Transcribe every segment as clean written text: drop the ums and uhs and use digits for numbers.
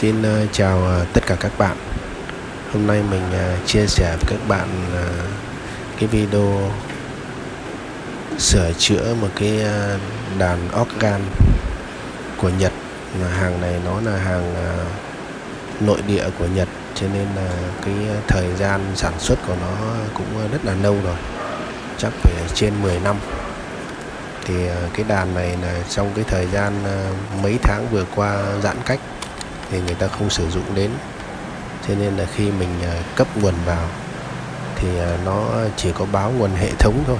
Xin chào tất cả các bạn. Hôm nay mình chia sẻ với các bạn cái video sửa chữa một cái đàn organ của Nhật. Hàng này nó là hàng nội địa của Nhật, cho nên là cái thời gian sản xuất của nó cũng rất là lâu rồi, chắc phải trên 10 năm. Thì cái đàn này là trong cái thời gian mấy tháng vừa qua giãn cách thì người ta không sử dụng đến, cho nên là khi mình cấp nguồn vào thì nó chỉ có báo nguồn hệ thống thôi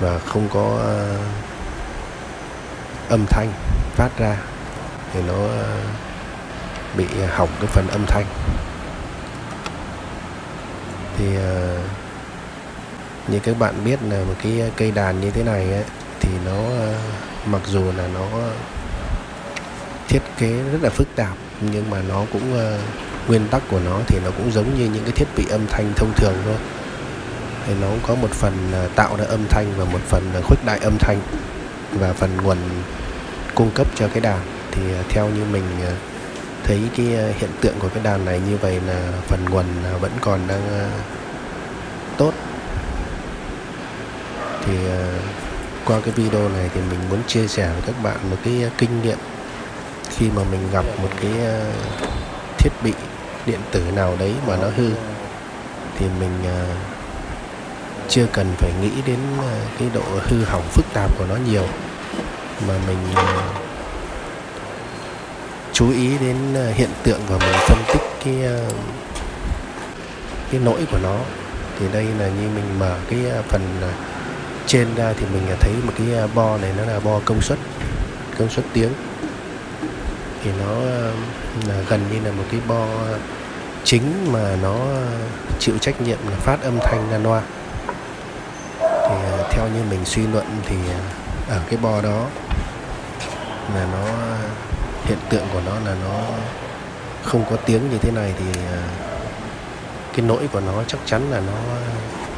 và không có âm thanh phát ra, thì nó bị hỏng cái phần âm thanh. Thì như các bạn biết là một cái cây đàn như thế này ấy, thì nó mặc dù là nó thiết kế rất là phức tạp, nhưng mà nó cũng nguyên tắc của nó thì nó cũng giống như những cái thiết bị âm thanh thông thường thôi. Thì nó cũng có một phần tạo ra âm thanh và một phần khuếch đại âm thanh và phần nguồn cung cấp cho cái đàn. Thì theo như mình thấy cái hiện tượng của cái đàn này như vậy là phần nguồn vẫn còn đang tốt. Thì qua cái video này thì mình muốn chia sẻ với các bạn một cái kinh nghiệm khi mà mình gặp một cái thiết bị điện tử nào đấy mà nó hư, thì mình chưa cần phải nghĩ đến cái độ hư hỏng phức tạp của nó nhiều, mà mình chú ý đến hiện tượng và mình phân tích cái lỗi của nó. Thì đây là như mình mở cái phần trên ra thì mình thấy một cái bo này, nó là bo công suất tiếng. Thì nó là gần như là một cái bo chính mà nó chịu trách nhiệm là phát âm thanh ra loa. Thì theo như mình suy luận thì ở cái bo đó là nó hiện tượng của nó là nó không có tiếng như thế này, thì cái lỗi của nó chắc chắn là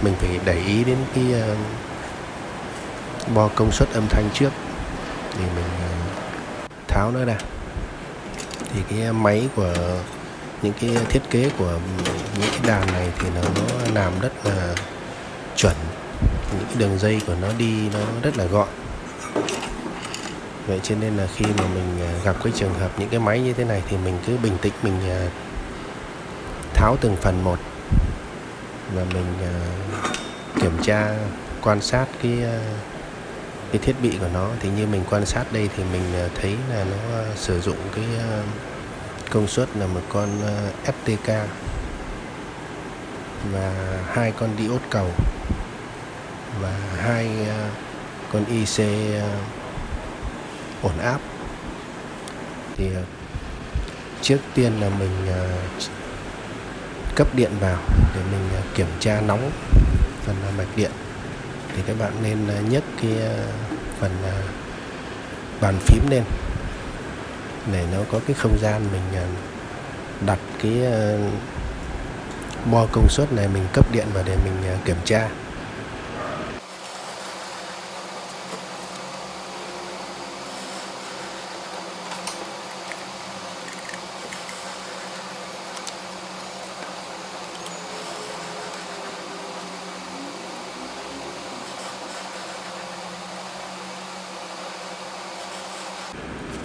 mình phải để ý đến cái bo công suất âm thanh trước thì mình tháo nó ra. Thì cái máy của những cái thiết kế của những cái đàn này thì nó làm rất là chuẩn, những cái đường dây của nó đi nó rất là gọn. Vậy cho nên là khi mà mình gặp cái trường hợp những cái máy như thế này thì mình cứ bình tĩnh, mình tháo từng phần một và mình kiểm tra quan sát cái thiết bị của nó. Thì như mình quan sát đây thì mình thấy là nó sử dụng cái công suất là một con STK và 2 con diode cầu và 2 con IC ổn áp. Thì trước tiên là mình cấp điện vào để mình kiểm tra nóng phần mạch điện. Thì các bạn nên nhấc cái phần bàn phím lên để nó có cái không gian mình đặt cái bo công suất này, mình cấp điện vào để mình kiểm tra.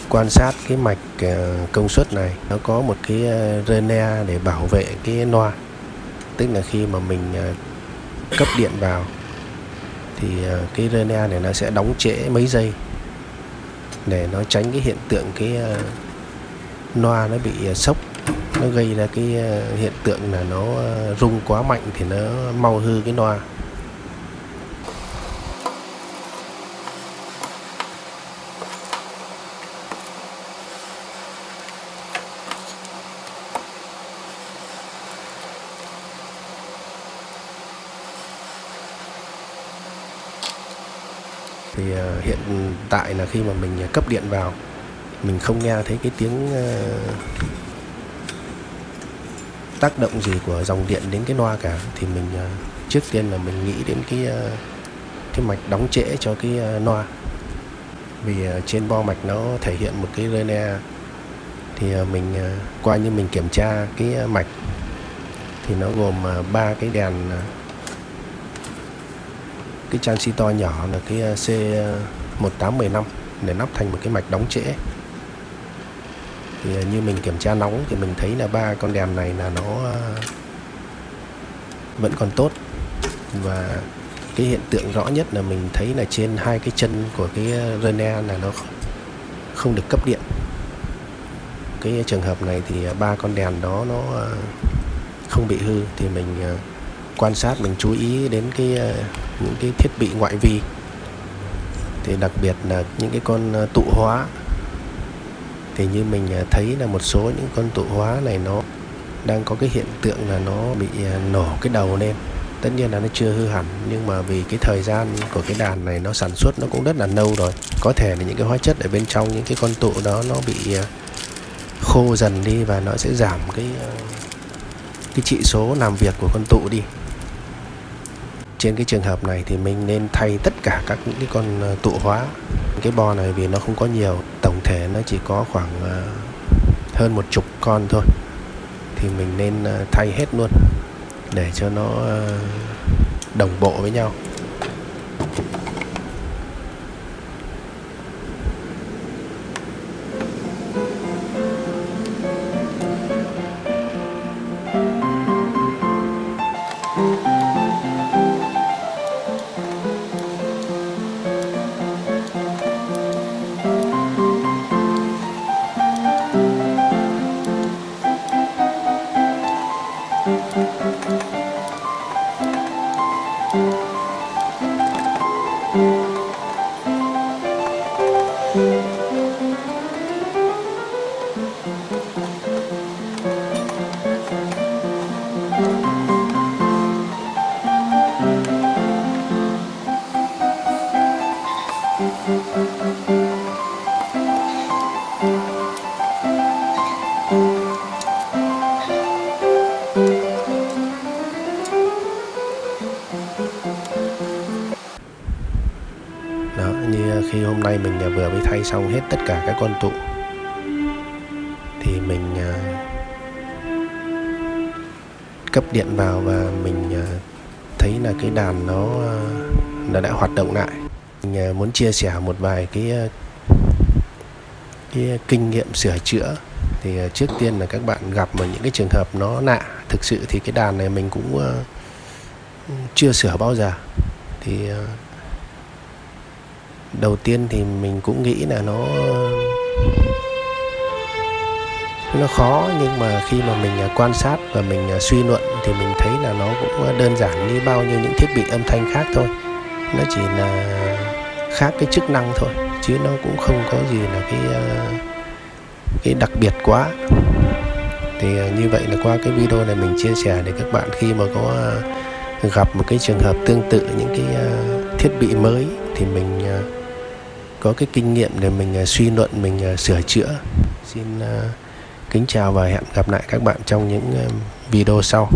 Quan sát cái mạch công suất này, nó có một cái rơ ne để bảo vệ cái loa. Tức là khi mà mình cấp điện vào thì cái rơ ne này nó sẽ đóng trễ mấy giây để nó tránh cái hiện tượng cái loa nó bị sốc, nó gây ra cái hiện tượng là nó rung quá mạnh thì nó mau hư cái loa. Thì hiện tại là khi mà mình cấp điện vào, mình không nghe thấy cái tiếng tác động gì của dòng điện đến cái loa cả. Thì mình trước tiên là mình nghĩ đến cái mạch đóng trễ cho cái loa. Vì trên bo mạch nó thể hiện một cái rơ ne thì mình qua như mình kiểm tra cái mạch thì nó gồm 3 cái đèn, cái transistor nhỏ là cái C1815 để lắp thành một cái mạch đóng trễ. Thì như mình kiểm tra nóng thì mình thấy là 3 con đèn này là nó vẫn còn tốt, và cái hiện tượng rõ nhất là mình thấy là trên 2 cái chân của cái Rene là nó không được cấp điện. Cái trường hợp này thì 3 con đèn đó nó không bị hư, thì mình quan sát, mình chú ý đến những cái thiết bị ngoại vi, thì đặc biệt là những cái con tụ hóa. Thì như mình thấy là một số những con tụ hóa này nó đang có cái hiện tượng là nó bị nổ cái đầu lên. Tất nhiên là nó chưa hư hẳn, nhưng mà vì cái thời gian của cái đàn này nó sản xuất nó cũng rất là lâu rồi, có thể là những cái hóa chất ở bên trong những cái con tụ đó nó bị khô dần đi, và nó sẽ giảm cái chỉ số làm việc của con tụ đi. Trên cái trường hợp này thì mình nên thay tất cả các những cái con tụ hóa. Cái bo này vì nó không có nhiều, tổng thể nó chỉ có khoảng hơn 10 con thôi, thì mình nên thay hết luôn để cho nó đồng bộ với nhau. Đó, như khi hôm nay mình vừa mới thay xong hết tất cả các con tụ, thì mình cấp điện vào và mình thấy là cái đàn nó đã hoạt động lại. Mình muốn chia sẻ một vài cái kinh nghiệm sửa chữa. Thì trước tiên là các bạn gặp những cái trường hợp nó lạ. Thực sự thì cái đàn này mình cũng chưa sửa bao giờ. Thì đầu tiên thì mình cũng nghĩ là nó khó, nhưng mà khi mà mình quan sát và mình suy luận thì mình thấy là nó cũng đơn giản như bao nhiêu những thiết bị âm thanh khác thôi. Nó chỉ là khác cái chức năng thôi, chứ nó cũng không có gì là cái đặc biệt quá. Thì như vậy là qua cái video này mình chia sẻ để các bạn khi mà có gặp một cái trường hợp tương tự những cái thiết bị mới thì mình có cái kinh nghiệm để mình suy luận, mình sửa chữa. Xin kính chào và hẹn gặp lại các bạn trong những video sau.